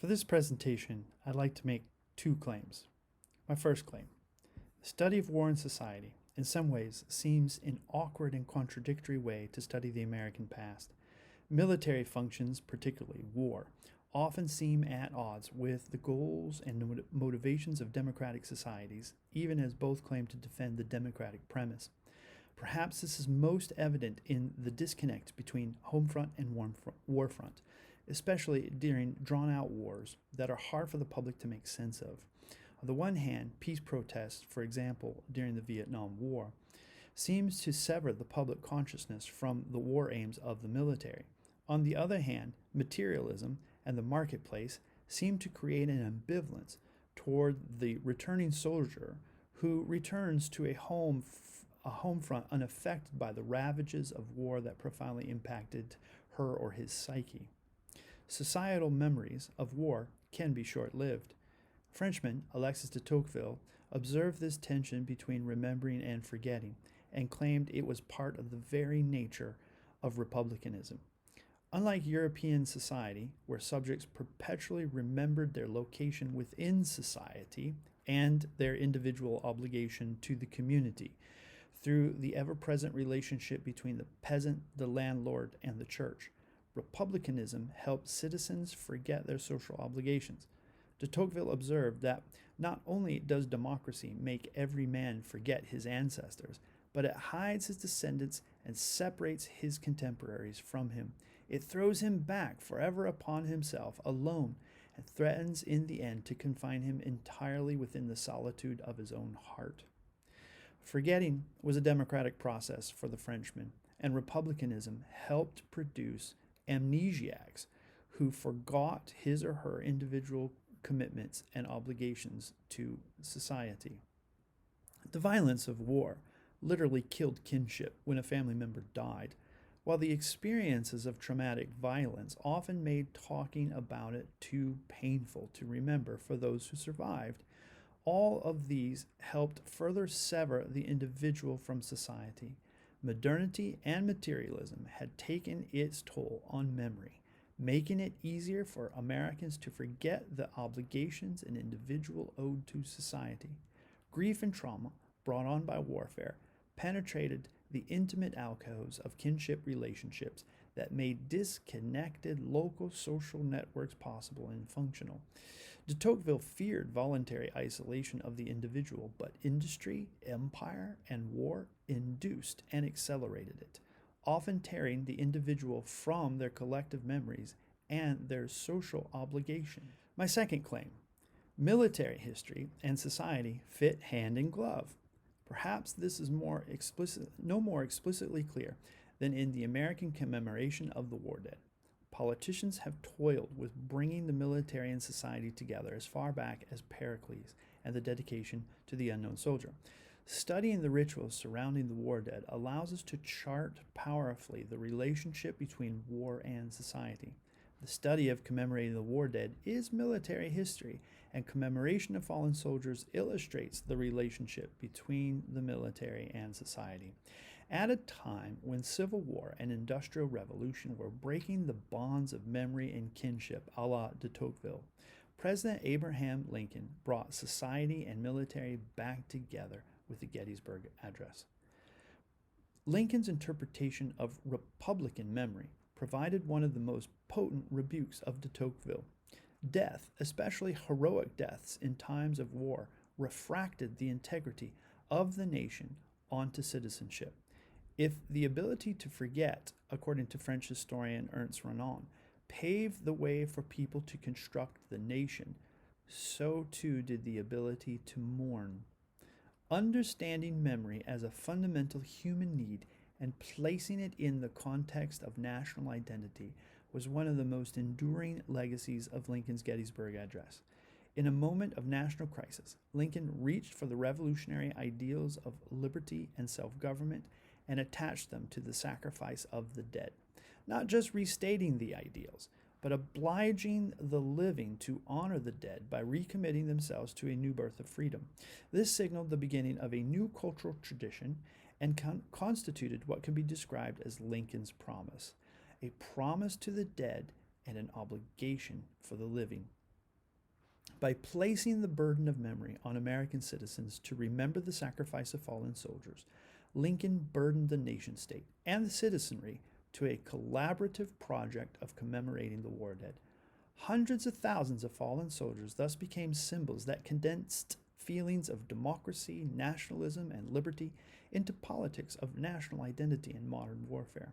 For this presentation, I'd like to make two claims. My first claim: the study of war and society, in some ways, seems an awkward and contradictory way to study the American past. Military functions, particularly war, often seem at odds with the goals and motivations of democratic societies, even as both claim to defend the democratic premise. Perhaps this is most evident in the disconnect between home front and war front, especially during drawn out wars that are hard for the public to make sense of. On the one hand, peace protests, for example, during the Vietnam War, seems to sever the public consciousness from the war aims of the military. On the other hand, materialism and the marketplace seem to create an ambivalence toward the returning soldier who returns to a home front unaffected by the ravages of war that profoundly impacted her or his psyche. Societal memories of war can be short-lived. Frenchman Alexis de Tocqueville observed this tension between remembering and forgetting, and claimed it was part of the very nature of republicanism. Unlike European society, where subjects perpetually remembered their location within society and their individual obligation to the community, through the ever-present relationship between the peasant, the landlord, and the church, republicanism helped citizens forget their social obligations. De Tocqueville observed that not only does democracy make every man forget his ancestors, but it hides his descendants and separates his contemporaries from him. It throws him back forever upon himself alone and threatens in the end to confine him entirely within the solitude of his own heart. Forgetting was a democratic process for the Frenchman, and republicanism helped produce amnesiacs who forgot his or her individual commitments and obligations to society. The violence of war literally killed kinship when a family member died, while the experiences of traumatic violence often made talking about it too painful to remember for those who survived. All of these helped further sever the individual from society. Modernity and materialism had taken its toll on memory, making it easier for Americans to forget the obligations an individual owed to society. Grief and trauma brought on by warfare penetrated the intimate alcoves of kinship relationships that made disconnected local social networks possible and functional. De Tocqueville feared voluntary isolation of the individual, but industry, empire, and war induced and accelerated it, often tearing the individual from their collective memories and their social obligation. My second claim: military history and society fit hand in glove. Perhaps this is no more explicitly clear than in the American commemoration of the war dead. Politicians have toiled with bringing the military and society together as far back as Pericles and the dedication to the unknown soldier. Studying the rituals surrounding the war dead allows us to chart powerfully the relationship between war and society. The study of commemorating the war dead is military history, and commemoration of fallen soldiers illustrates the relationship between the military and society. At a time when civil war and industrial revolution were breaking the bonds of memory and kinship, a la de Tocqueville, President Abraham Lincoln brought society and military back together with the Gettysburg Address. Lincoln's interpretation of Republican memory provided one of the most potent rebukes of de Tocqueville. Death, especially heroic deaths in times of war, refracted the integrity of the nation onto citizenship. If the ability to forget, according to French historian Ernest Renan, paved the way for people to construct the nation, so too did the ability to mourn. Understanding memory as a fundamental human need and placing it in the context of national identity was one of the most enduring legacies of Lincoln's Gettysburg Address. In a moment of national crisis, Lincoln reached for the revolutionary ideals of liberty and self-government and attached them to the sacrifice of the dead, not just restating the ideals, but obliging the living to honor the dead by recommitting themselves to a new birth of freedom. This signaled the beginning of a new cultural tradition and constituted what can be described as Lincoln's promise, a promise to the dead and an obligation for the living. By placing the burden of memory on American citizens to remember the sacrifice of fallen soldiers, Lincoln burdened the nation state and the citizenry to a collaborative project of commemorating the war dead. Hundreds of thousands of fallen soldiers thus became symbols that condensed feelings of democracy, nationalism, and liberty into politics of national identity and modern warfare.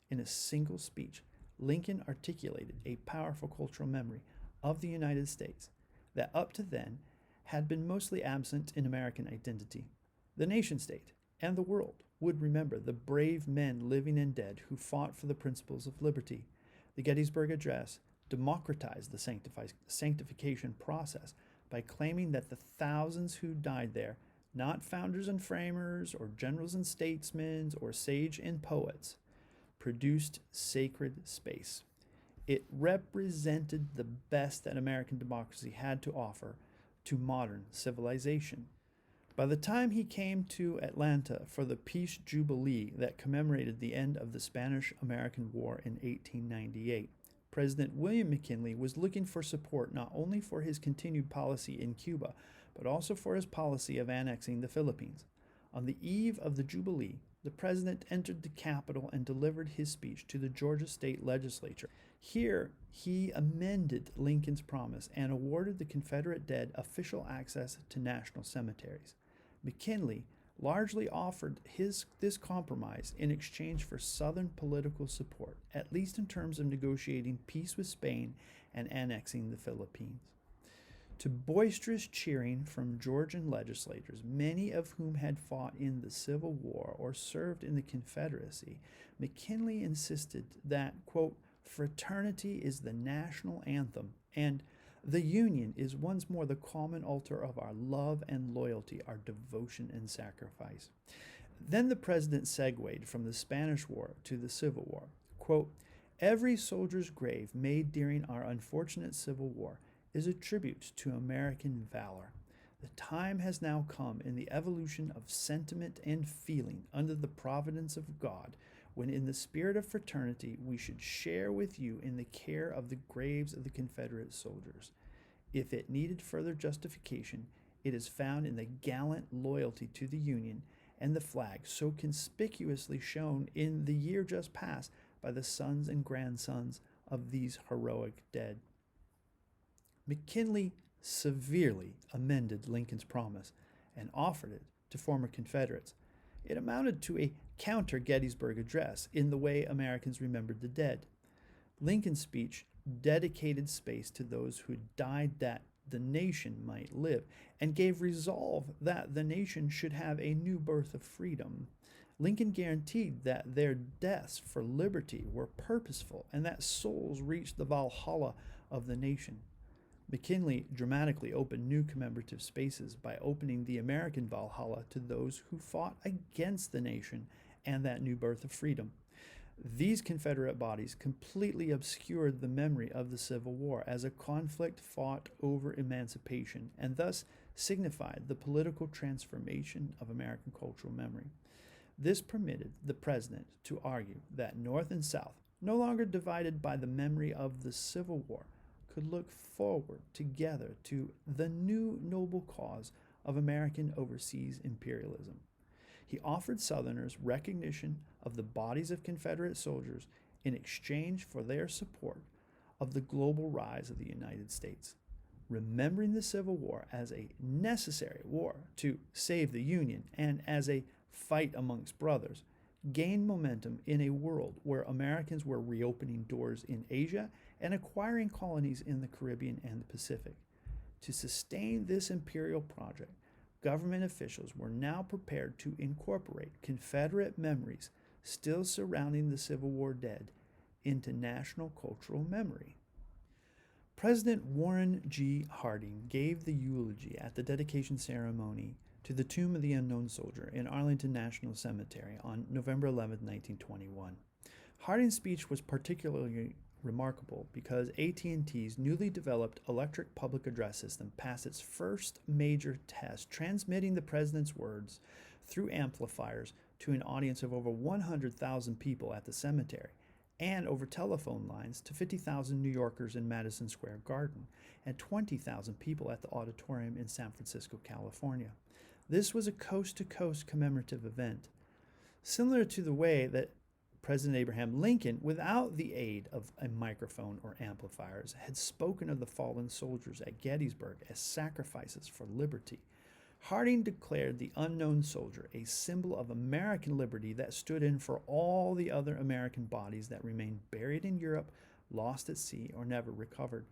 In a single speech, Lincoln articulated a powerful cultural memory of the United States that up to then had been mostly absent in American identity. The nation state and the world would remember the brave men living and dead who fought for the principles of liberty. The Gettysburg Address democratized the sanctification process by claiming that the thousands who died there, not founders and framers or generals and statesmen or sage and poets, produced sacred space. It represented the best that American democracy had to offer to modern civilization. By the time he came to Atlanta for the Peace Jubilee that commemorated the end of the Spanish-American War in 1898, President William McKinley was looking for support not only for his continued policy in Cuba, but also for his policy of annexing the Philippines. On the eve of the Jubilee, the president entered the Capitol and delivered his speech to the Georgia State Legislature. Here, he amended Lincoln's promise and awarded the Confederate dead official access to national cemeteries. McKinley largely offered this compromise in exchange for Southern political support, at least in terms of negotiating peace with Spain and annexing the Philippines. To boisterous cheering from Georgian legislators, many of whom had fought in the Civil War or served in the Confederacy, McKinley insisted that, quote, fraternity is the national anthem, and the Union is once more the common altar of our love and loyalty, our devotion and sacrifice. Then the president segued from the Spanish War to the Civil War. Quote, every soldier's grave made during our unfortunate Civil War is a tribute to American valor. The time has now come in the evolution of sentiment and feeling under the providence of God, when in the spirit of fraternity we should share with you in the care of the graves of the Confederate soldiers. If it needed further justification, it is found in the gallant loyalty to the Union and the flag so conspicuously shown in the year just past by the sons and grandsons of these heroic dead. McKinley severely amended Lincoln's promise and offered it to former Confederates. It amounted to a counter-Gettysburg Address in the way Americans remembered the dead. Lincoln's speech dedicated space to those who died that the nation might live, and gave resolve that the nation should have a new birth of freedom. Lincoln guaranteed that their deaths for liberty were purposeful and that souls reached the Valhalla of the nation. McKinley dramatically opened new commemorative spaces by opening the American Valhalla to those who fought against the nation and that new birth of freedom. These Confederate bodies completely obscured the memory of the Civil War as a conflict fought over emancipation, and thus signified the political transformation of American cultural memory. This permitted the president to argue that North and South, no longer divided by the memory of the Civil War, could look forward together to the new noble cause of American overseas imperialism. He offered Southerners recognition of the bodies of Confederate soldiers in exchange for their support of the global rise of the United States. Remembering the Civil War as a necessary war to save the Union and as a fight amongst brothers gained momentum in a world where Americans were reopening doors in Asia and acquiring colonies in the Caribbean and the Pacific. To sustain this imperial project, government officials were now prepared to incorporate Confederate memories still surrounding the Civil War dead into national cultural memory. President Warren G. Harding gave the eulogy at the dedication ceremony to the Tomb of the Unknown Soldier in Arlington National Cemetery on November 11, 1921. Harding's speech was particularly remarkable because AT&T's newly developed electric public address system passed its first major test, transmitting the president's words through amplifiers to an audience of over 100,000 people at the cemetery. and over telephone lines to 50,000 New Yorkers in Madison Square Garden and 20,000 people at the auditorium in San Francisco, California. This was a coast-to-coast commemorative event, similar to the way that President Abraham Lincoln, without the aid of a microphone or amplifiers, had spoken of the fallen soldiers at Gettysburg as sacrifices for liberty. Harding declared the unknown soldier a symbol of American liberty that stood in for all the other American bodies that remained buried in Europe, lost at sea, or never recovered.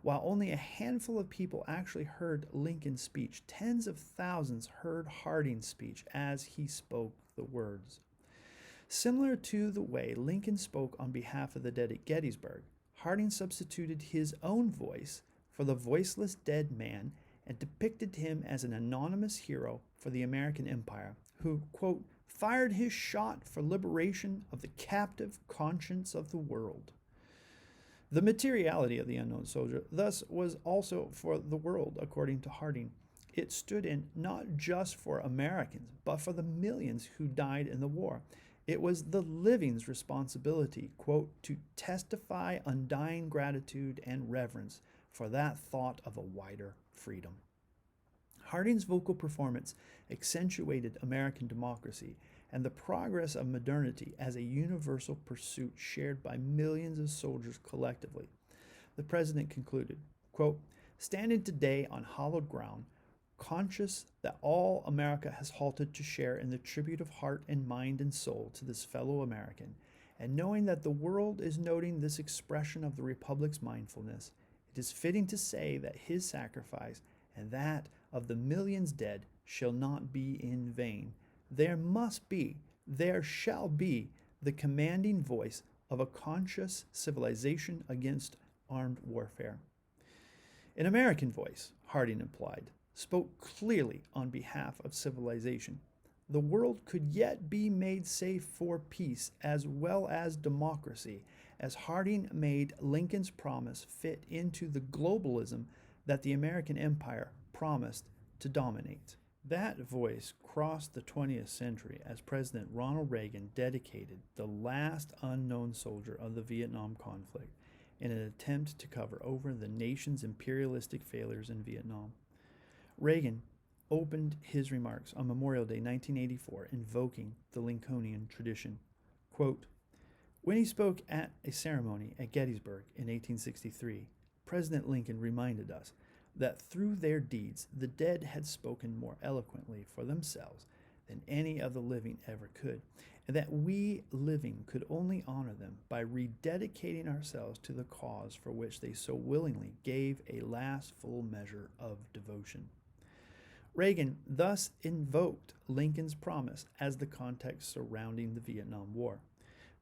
While only a handful of people actually heard Lincoln's speech, tens of thousands heard Harding's speech as he spoke the words. Similar to the way Lincoln spoke on behalf of the dead at Gettysburg, Harding substituted his own voice for the voiceless dead man and depicted him as an anonymous hero for the American empire who, quote, fired his shot for liberation of the captive conscience of the world. The materiality of the unknown soldier thus was also for the world, according to Harding. It stood in not just for Americans, but for the millions who died in the war. It was the living's responsibility, quote, to testify undying gratitude and reverence for that thought of a wider freedom. Harding's vocal performance accentuated American democracy and the progress of modernity as a universal pursuit shared by millions of soldiers collectively. The president concluded, quote, standing today on hallowed ground, conscious that all America has halted to share in the tribute of heart and mind and soul to this fellow American, and knowing that the world is noting this expression of the Republic's mindfulness, it is fitting to say that his sacrifice and that of the millions dead shall not be in vain. There shall be the commanding voice of a conscious civilization against armed warfare. An American voice, Harding implied, spoke clearly on behalf of civilization. The world could yet be made safe for peace as well as democracy, as Harding made Lincoln's promise fit into the globalism that the American empire promised to dominate. That voice crossed the 20th century as President Ronald Reagan dedicated the last unknown soldier of the Vietnam conflict in an attempt to cover over the nation's imperialistic failures in Vietnam. Reagan opened his remarks on Memorial Day 1984 invoking the Lincolnian tradition. Quote, when he spoke at a ceremony at Gettysburg in 1863, President Lincoln reminded us that through their deeds the dead had spoken more eloquently for themselves than any of the living ever could, and that we living could only honor them by rededicating ourselves to the cause for which they so willingly gave a last full measure of devotion. Reagan thus invoked Lincoln's promise as the context surrounding the Vietnam War.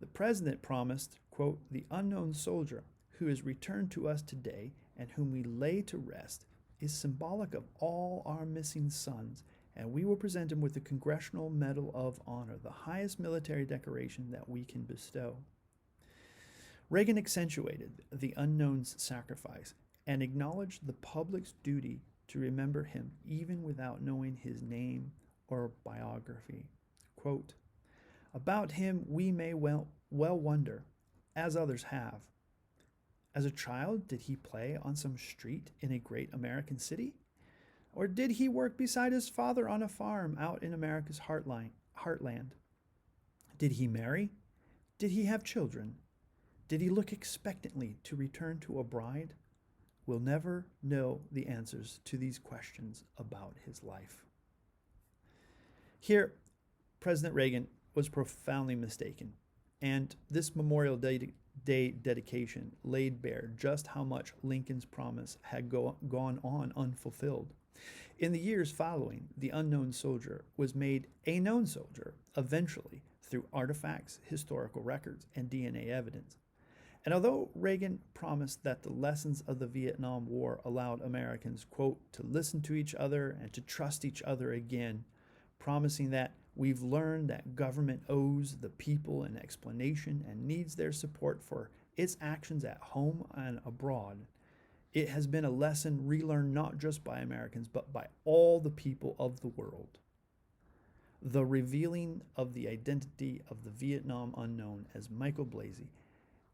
The president promised, quote, the unknown soldier who is returned to us today and whom we lay to rest is symbolic of all our missing sons, and we will present him with the Congressional Medal of Honor, the highest military decoration that we can bestow. Reagan accentuated the unknown's sacrifice and acknowledged the public's duty to remember him even without knowing his name or biography. Quote, about him we may well wonder, as others have. As a child, did he play on some street in a great American city? Or did he work beside his father on a farm out in America's heartland? Did he marry? Did he have children? Did he look expectantly to return to a bride? We'll never know the answers to these questions about his life. Here, President Reagan was profoundly mistaken, and this Memorial Day dedication laid bare just how much Lincoln's promise had gone on unfulfilled. In the years following, the unknown soldier was made a known soldier, eventually, through artifacts, historical records, and DNA evidence. And although Reagan promised that the lessons of the Vietnam War allowed Americans, quote, to listen to each other and to trust each other again, promising that we've learned that government owes the people an explanation and needs their support for its actions at home and abroad, it has been a lesson relearned not just by Americans, but by all the people of the world. The revealing of the identity of the Vietnam unknown, as Michael Blasey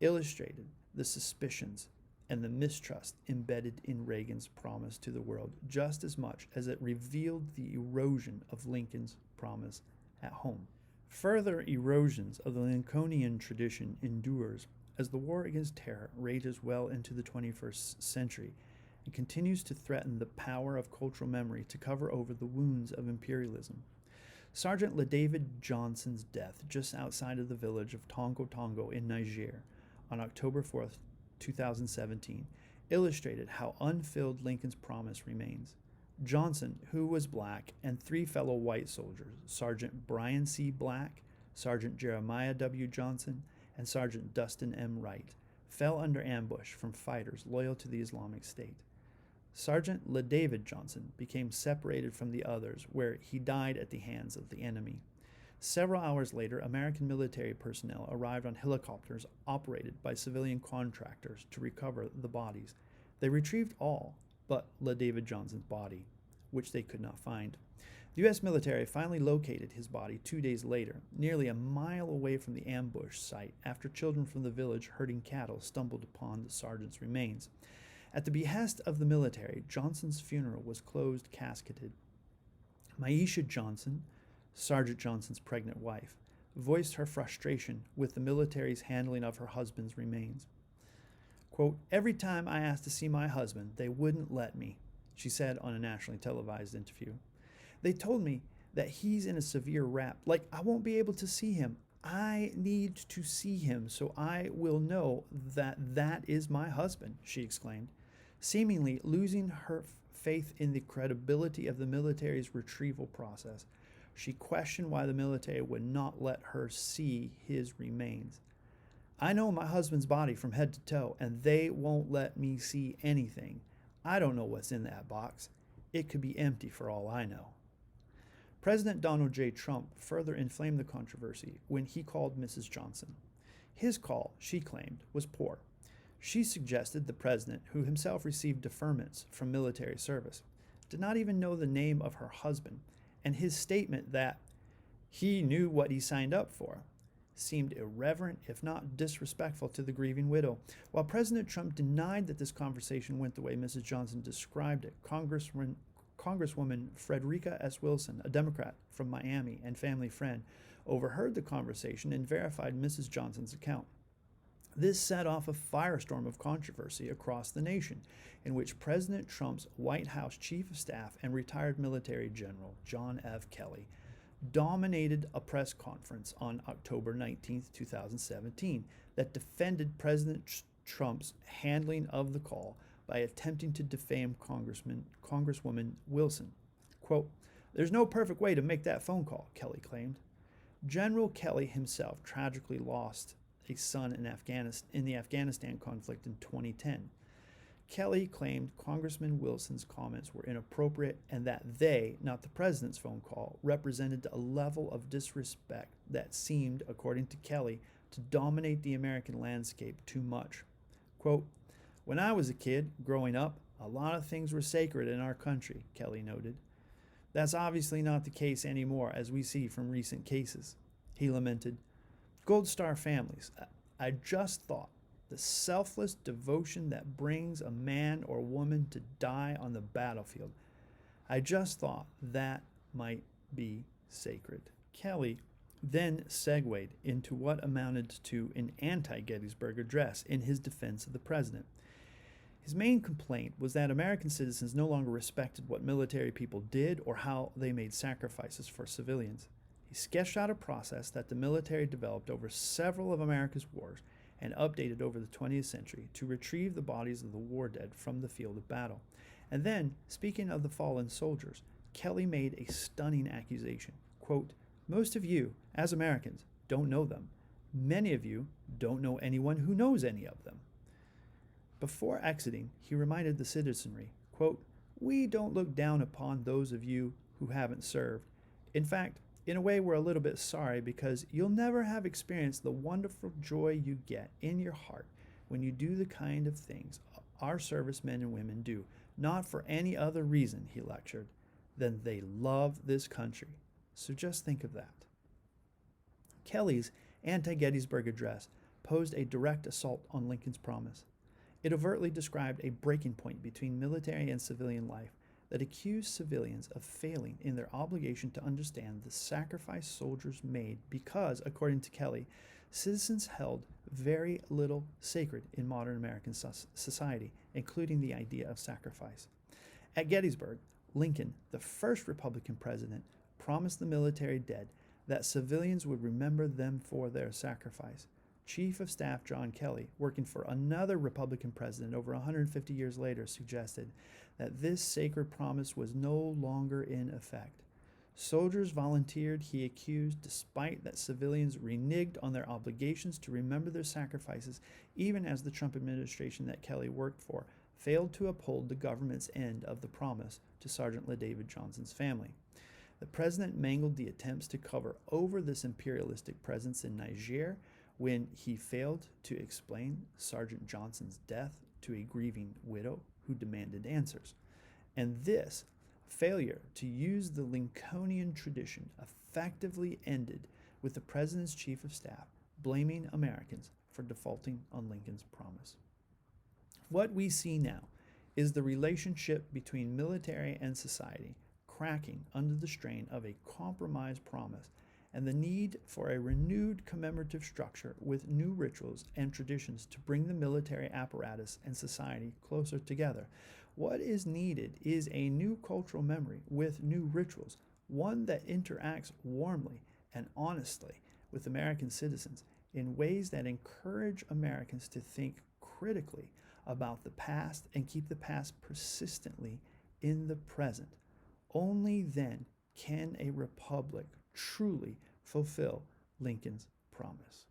illustrated the suspicions and the mistrust embedded in Reagan's promise to the world just as much as it revealed the erosion of Lincoln's promise at home. Further erosions of the Lincolnian tradition endures as the war against terror rages well into the 21st century and continues to threaten the power of cultural memory to cover over the wounds of imperialism. Sergeant LaDavid Johnson's death just outside of the village of Tongo Tongo in Niger on October 4th, 2017, illustrated how unfilled Lincoln's promise remains. Johnson, who was black, and three fellow white soldiers, Sergeant Brian C. Black, Sergeant Jeremiah W. Johnson, and Sergeant Dustin M. Wright, fell under ambush from fighters loyal to the Islamic State. Sergeant LaDavid Johnson became separated from the others, where he died at the hands of the enemy. Several hours later, American military personnel arrived on helicopters operated by civilian contractors to recover the bodies. They retrieved all but LaDavid Johnson's body, which they could not find. The U.S. military finally located his body 2 days later, nearly a mile away from the ambush site, after children from the village herding cattle stumbled upon the sergeant's remains. At the behest of the military, Johnson's funeral was closed casketed. Maisha Johnson, Sergeant Johnson's pregnant wife, voiced her frustration with the military's handling of her husband's remains. Quote, "Every time I asked to see my husband, they wouldn't let me," she said on a nationally televised interview. "They told me that he's in a severe rap, like I won't be able to see him. I need to see him so I will know that that is my husband," she exclaimed, seemingly losing her faith in the credibility of the military's retrieval process. She questioned why the military would not let her see his remains. "I know my husband's body from head to toe, and they won't let me see anything. I don't know what's in that box. It could be empty for all I know." President Donald J. Trump further inflamed the controversy when he called Mrs. Johnson. His call, she claimed, was poor. She suggested the president, who himself received deferments from military service, did not even know the name of her husband, and his statement that he knew what he signed up for seemed irreverent, if not disrespectful, to the grieving widow. While President Trump denied that this conversation went the way Mrs. Johnson described it, Congresswoman Frederica S. Wilson, a Democrat from Miami and family friend, overheard the conversation and verified Mrs. Johnson's account. This set off a firestorm of controversy across the nation, in which President Trump's White House Chief of Staff and retired military general John F. Kelly dominated a press conference on October 19, 2017, that defended President Trump's handling of the call by attempting to defame Congresswoman Wilson. Quote, "There's no perfect way to make that phone call," Kelly claimed. General Kelly himself tragically lost a son in the Afghanistan conflict in 2010. Kelly claimed Congressman Wilson's comments were inappropriate and that they, not the president's phone call, represented a level of disrespect that seemed, according to Kelly, to dominate the American landscape too much. Quote, "When I was a kid, growing up, a lot of things were sacred in our country," Kelly noted. "That's obviously not the case anymore, as we see from recent cases." He lamented, "Gold Star families, I just thought the selfless devotion that brings a man or woman to die on the battlefield, I just thought that might be sacred." Kelly then segued into what amounted to an anti-Gettysburg address in his defense of the president. His main complaint was that American citizens no longer respected what military people did or how they made sacrifices for civilians. He sketched out a process that the military developed over several of America's wars and updated over the 20th century to retrieve the bodies of the war dead from the field of battle. And then, speaking of the fallen soldiers, Kelly made a stunning accusation. Quote, "Most of you, as Americans, don't know them. Many of you don't know anyone who knows any of them." Before exiting, he reminded the citizenry, quote, "We don't look down upon those of you who haven't served. In fact, in a way, we're a little bit sorry because you'll never have experienced the wonderful joy you get in your heart when you do the kind of things our servicemen and women do, not for any other reason," he lectured, "than they love this country. So just think of that." Kelly's anti-Gettysburg address posed a direct assault on Lincoln's promise. It overtly described a breaking point between military and civilian life that accused civilians of failing in their obligation to understand the sacrifice soldiers made because, according to Kelly, citizens held very little sacred in modern American society, including the idea of sacrifice. At Gettysburg, Lincoln, the first Republican president, promised the military dead that civilians would remember them for their sacrifice. Chief of Staff John Kelly, working for another Republican president over 150 years later, suggested that this sacred promise was no longer in effect. Soldiers volunteered, he accused, despite that civilians reneged on their obligations to remember their sacrifices, even as the Trump administration that Kelly worked for failed to uphold the government's end of the promise to Sergeant LaDavid Johnson's family. The president mangled the attempts to cover over this imperialistic presence in Niger when he failed to explain Sergeant Johnson's death to a grieving widow who demanded answers. And this failure to use the Lincolnian tradition effectively ended with the president's chief of staff blaming Americans for defaulting on Lincoln's promise. What we see now is the relationship between military and society cracking under the strain of a compromised promise and the need for a renewed commemorative structure with new rituals and traditions to bring the military apparatus and society closer together. What is needed is a new cultural memory with new rituals, one that interacts warmly and honestly with American citizens in ways that encourage Americans to think critically about the past and keep the past persistently in the present. Only then can a republic truly fulfill Lincoln's promise.